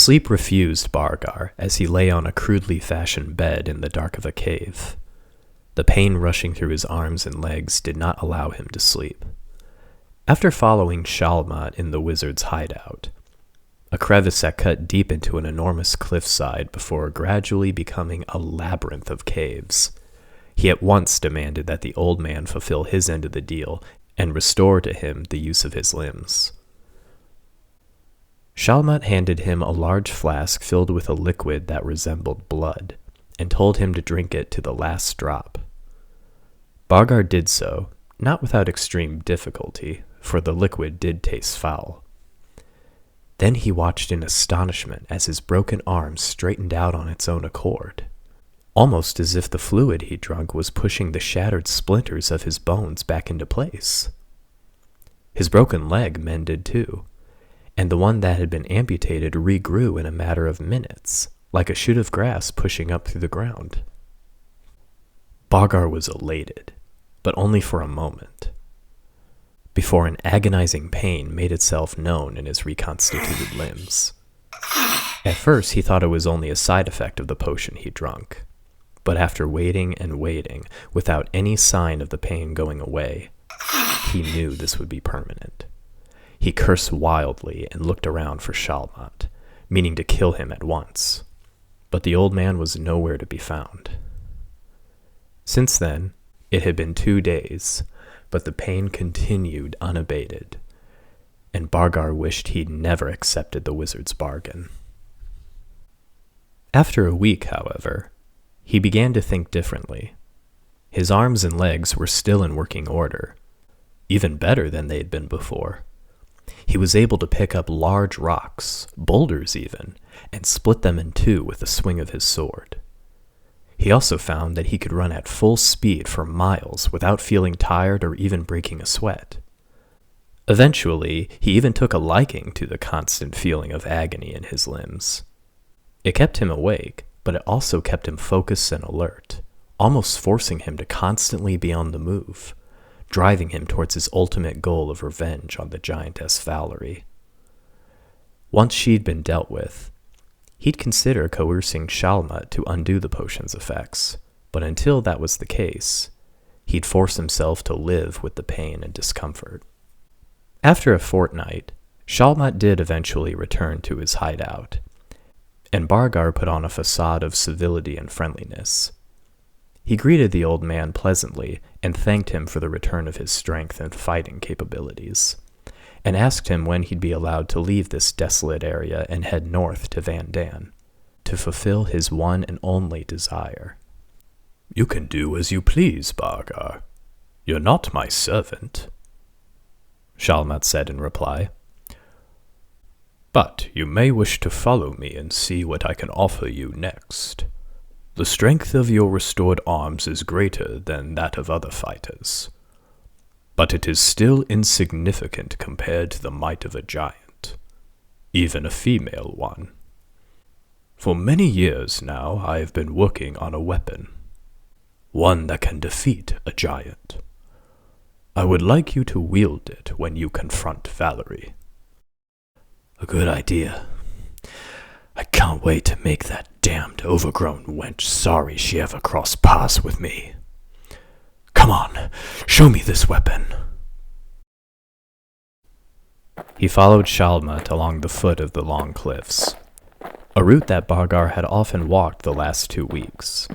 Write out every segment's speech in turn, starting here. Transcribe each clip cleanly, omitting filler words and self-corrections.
Sleep refused Bargar as he lay on a crudely fashioned bed in the dark of a cave. The pain rushing through his arms and legs did not allow him to sleep. After following Shalmat in the wizard's hideout, a crevice that cut deep into an enormous cliffside before gradually becoming a labyrinth of caves, he at once demanded that the old man fulfill his end of the deal and restore to him the use of his limbs. Shalmat handed him a large flask filled with a liquid that resembled blood, and told him to drink it to the last drop. Bargar did so, not without extreme difficulty, for the liquid did taste foul. Then he watched in astonishment as his broken arm straightened out on its own accord, almost as if the fluid he drank was pushing the shattered splinters of his bones back into place. His broken leg mended too, and the one that had been amputated regrew in a matter of minutes, like a shoot of grass pushing up through the ground. Bargar was elated, but only for a moment, before an agonizing pain made itself known in his reconstituted limbs. At first he thought it was only a side effect of the potion he drunk, but after waiting and waiting, without any sign of the pain going away, he knew this would be permanent. He cursed wildly and looked around for Shalmat, meaning to kill him at once, but the old man was nowhere to be found. Since then, it had been 2 days, but the pain continued unabated, and Bargar wished he'd never accepted the wizard's bargain. After a week, however, he began to think differently. His arms and legs were still in working order, even better than they'd been before. He was able to pick up large rocks, boulders even, and split them in two with the swing of his sword. He also found that he could run at full speed for miles without feeling tired or even breaking a sweat. Eventually, he even took a liking to the constant feeling of agony in his limbs. It kept him awake, but it also kept him focused and alert, almost forcing him to constantly be on the move, driving him towards his ultimate goal of revenge on the giantess Valerie. Once she'd been dealt with, he'd consider coercing Shalmat to undo the potion's effects, but until that was the case, he'd force himself to live with the pain and discomfort. After a fortnight, Shalmat did eventually return to his hideout, and Bargar put on a facade of civility and friendliness. He greeted the old man pleasantly and thanked him for the return of his strength and fighting capabilities, and asked him when he'd be allowed to leave this desolate area and head north to Vandan, to fulfill his one and only desire. "You can do as you please, Bargar. You're not my servant," Shalmat said in reply. "But you may wish to follow me and see what I can offer you next. The strength of your restored arms is greater than that of other fighters, but it is still insignificant compared to the might of a giant, even a female one. For many years now I have been working on a weapon, one that can defeat a giant. I would like you to wield it when you confront Valerie." "A good idea. I can't wait to make that damned overgrown wench sorry she ever crossed paths with me. Come on, show me this weapon." He followed Shalmat along the foot of the long cliffs, a route that Bargar had often walked the last 2 weeks.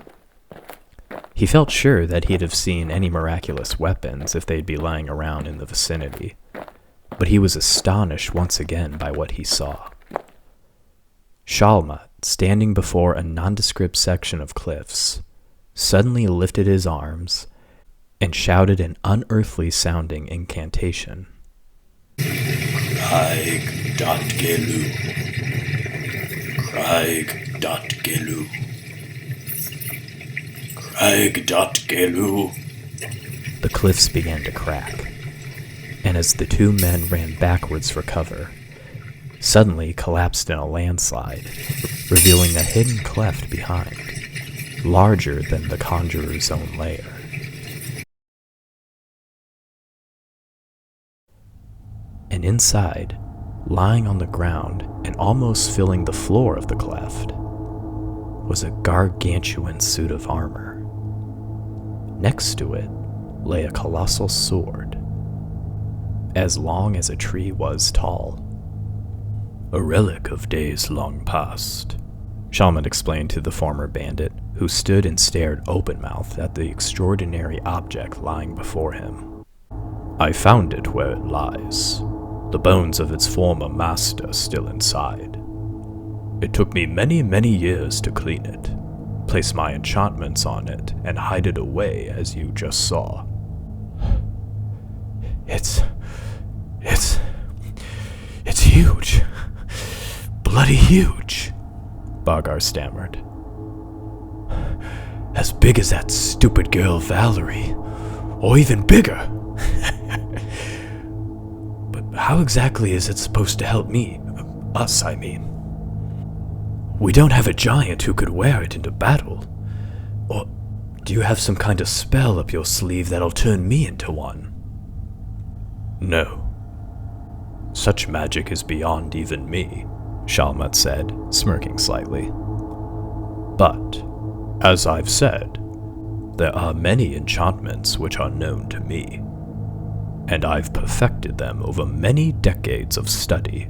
He felt sure that he'd have seen any miraculous weapons if they'd be lying around in the vicinity, but he was astonished once again by what he saw. Shalmat, standing before a nondescript section of cliffs, suddenly lifted his arms and shouted an unearthly-sounding incantation. Craig dot Gelu. Craig dot Gelu. Craig dot Gelu. The cliffs began to crack, and as the two men ran backwards for cover, suddenly collapsed in a landslide, revealing a hidden cleft behind, larger than the conjuror's own lair. And inside, Lying on the ground and almost filling the floor of the cleft was a gargantuan suit of armor. Next to it lay a colossal sword, as long as a tree was tall. A relic of days long past, Shalmat explained to the former bandit, who stood and stared open-mouthed at the extraordinary object lying before him. I found it where it lies, the bones of its former master still inside. It took me many, many years to clean it, place my enchantments on it, and hide it away as you just saw. It's huge. Bloody huge, Bargar stammered. As big as that stupid girl Valerie, or even bigger. But how exactly is it supposed to help me? Us, I mean. We don't have a giant who could wear it into battle. Or do you have some kind of spell up your sleeve that'll turn me into one? No. Such magic is beyond even me, Shalmat said, smirking slightly. But, as I've said, there are many enchantments which are known to me, and I've perfected them over many decades of study.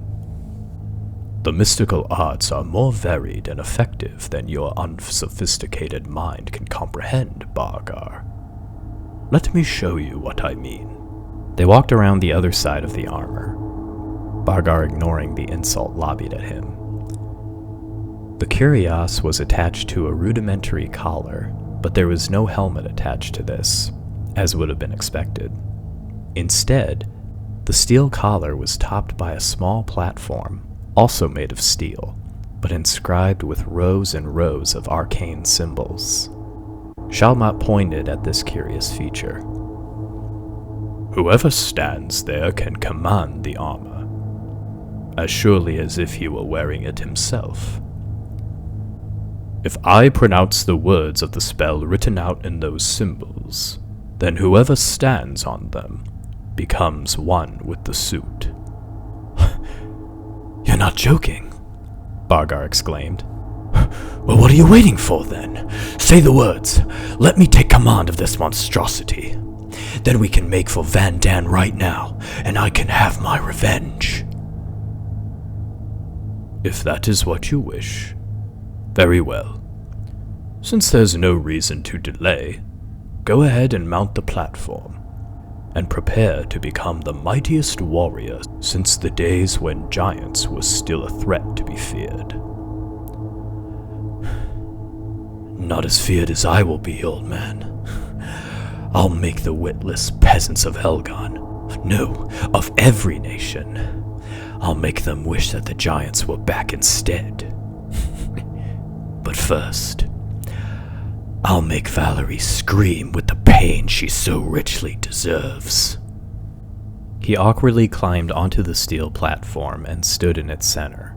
The mystical arts are more varied and effective than your unsophisticated mind can comprehend, Bargar. Let me show you what I mean. They walked around the other side of the armor, Bargar ignoring the insult lobbied at him. The cuirass was attached to a rudimentary collar, but there was no helmet attached to this, as would have been expected. Instead, the steel collar was topped by a small platform, also made of steel, but inscribed with rows and rows of arcane symbols. Shalmat pointed at this curious feature. Whoever stands there can command the armor, as surely as if he were wearing it himself. If I pronounce the words of the spell written out in those symbols, then whoever stands on them becomes one with the suit. You're not joking, Bargar exclaimed. Well, what are you waiting for then? Say the words. Let me take command of this monstrosity. Then we can make for Vandan right now, and I can have my revenge. If that is what you wish, very well. Since there's no reason to delay, go ahead and mount the platform, and prepare to become the mightiest warrior since the days when giants were still a threat to be feared. Not as feared as I will be, old man. I'll make the witless peasants of Helgon, no, of every nation, I'll make them wish that the giants were back instead. But first, I'll make Valerie scream with the pain she so richly deserves. He awkwardly climbed onto the steel platform and stood in its center,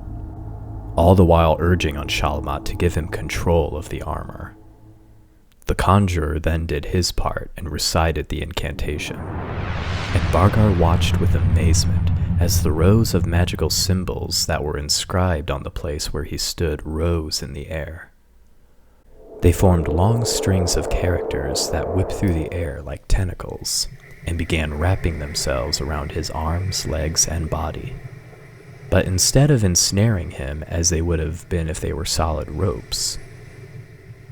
all the while urging on Shalmat to give him control of the armor. The conjuror then did his part and recited the incantation, and Bargar watched with amazement as the rows of magical symbols that were inscribed on the place where he stood rose in the air. They formed long strings of characters that whipped through the air like tentacles and began wrapping themselves around his arms, legs, and body. But instead of ensnaring him as they would have been if they were solid ropes,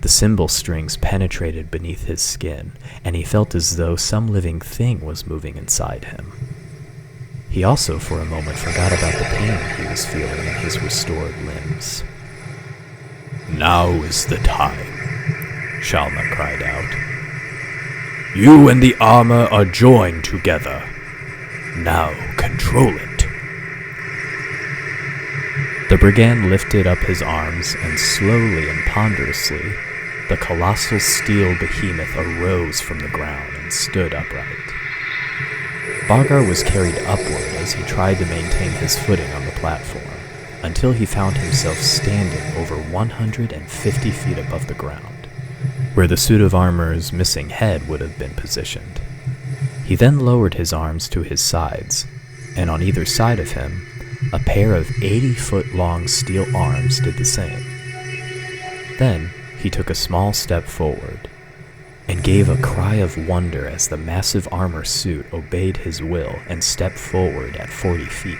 the symbol strings penetrated beneath his skin, and he felt as though some living thing was moving inside him. He also for a moment forgot about the pain he was feeling in his restored limbs. Now is the time, Shalmat cried out. You and the armor are joined together. Now control it. The brigand lifted up his arms, and slowly and ponderously, the colossal steel behemoth arose from the ground and stood upright. Bargar was carried upward as he tried to maintain his footing on the platform, until he found himself standing over 150 feet above the ground, where the suit of armor's missing head would have been positioned. He then lowered his arms to his sides, and on either side of him, A pair of 80-foot-long steel arms did the same. Then he took a small step forward and gave a cry of wonder as the massive armor suit obeyed his will and stepped forward at 40 feet.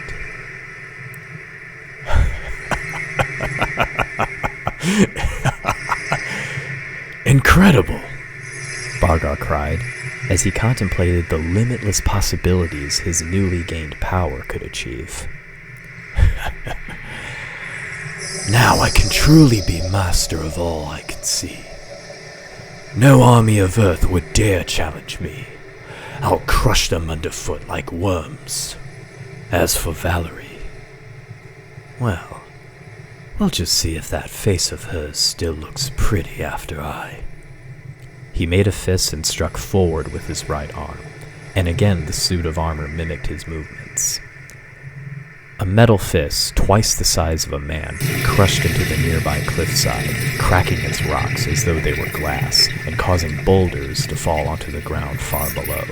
Incredible! Bargar cried, as he contemplated the limitless possibilities his newly gained power could achieve. Now I can truly be master of all I can see. No army of Earth would dare challenge me. I'll crush them underfoot like worms. As for Valerie, well, we'll just see if that face of hers still looks pretty after I... He made a fist and struck forward with his right arm, and again the suit of armor mimicked his movements. A metal fist, twice the size of a man, crushed into the nearby cliffside, cracking its rocks as though they were glass, and causing boulders to fall onto the ground far below.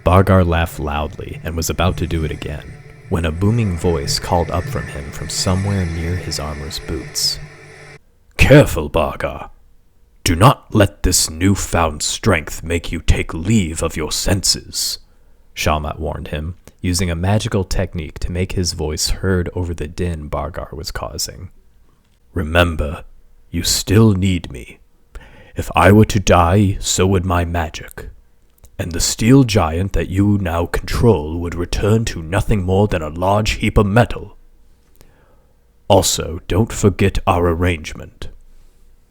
Bargar laughed loudly and was about to do it again, when a booming voice called up from him from somewhere near his armor's boots. Careful, Bargar. Do not let this newfound strength make you take leave of your senses, Shalmat warned him, using a magical technique to make his voice heard over the din Bargar was causing. Remember, you still need me. If I were to die, so would my magic. And the steel giant that you now control would return to nothing more than a large heap of metal. Also, don't forget our arrangement.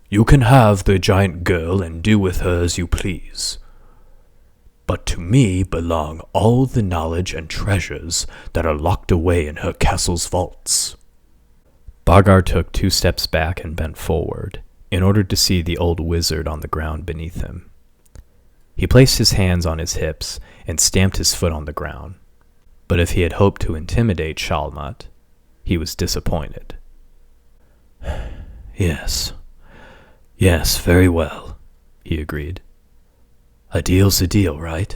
You can have the giant girl and do with her as you please. But to me belong all the knowledge and treasures that are locked away in her castle's vaults. Bargar took 2 steps back and bent forward, in order to see the old wizard on the ground beneath him. He placed his hands on his hips and stamped his foot on the ground. But if he had hoped to intimidate Shalmat, he was disappointed. Yes, very well, he agreed. A deal's a deal, right?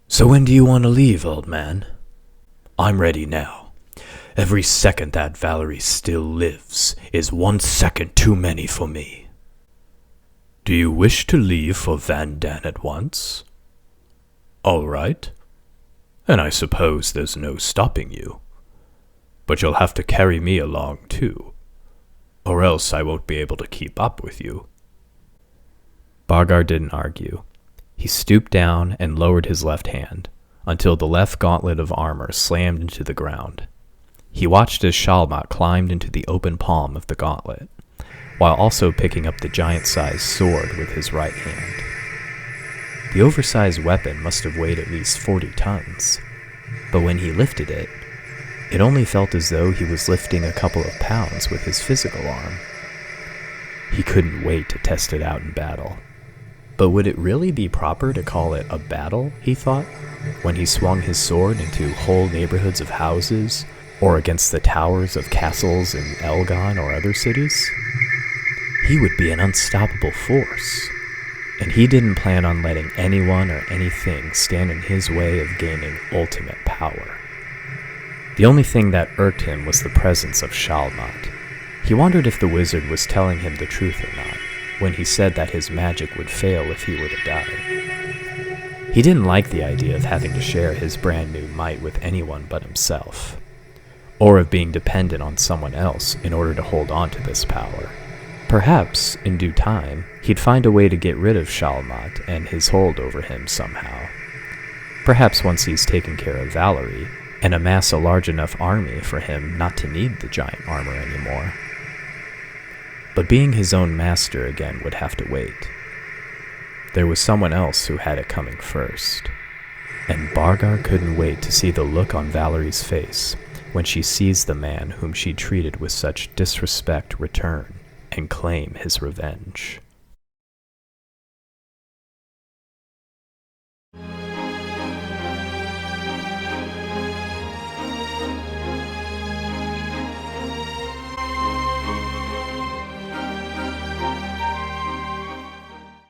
So when do you want to leave, old man? I'm ready now. Every second that Valerie still lives is 1 second too many for me. Do you wish to leave for Vandan at once? All right. And I suppose there's no stopping you. But you'll have to carry me along too, or else I won't be able to keep up with you. Bargar didn't argue. He stooped down and lowered his left hand, until the left gauntlet of armor slammed into the ground. He watched as Shalmat climbed into the open palm of the gauntlet, while also picking up the giant-sized sword with his right hand. The oversized weapon must have weighed at least 40 tons, but when he lifted it, it only felt as though he was lifting a couple of pounds with his physical arm. He couldn't wait to test it out in battle. But would it really be proper to call it a battle, he thought, when he swung his sword into whole neighborhoods of houses, or against the towers of castles in Alban or other cities? He would be an unstoppable force, and he didn't plan on letting anyone or anything stand in his way of gaining ultimate power. The only thing that irked him was the presence of Shalmat. He wondered if the wizard was telling him the truth or not, when he said that his magic would fail if he were to die. He didn't like the idea of having to share his brand new might with anyone but himself, or of being dependent on someone else in order to hold on to this power. Perhaps, in due time, he'd find a way to get rid of Shalmat and his hold over him somehow. Perhaps once he's taken care of Valerie, and amass a large enough army for him not to need the giant armor anymore. But being his own master again would have to wait. There was someone else who had it coming first, and Bargar couldn't wait to see the look on Valerie's face when she sees the man whom she treated with such disrespect return and claim his revenge.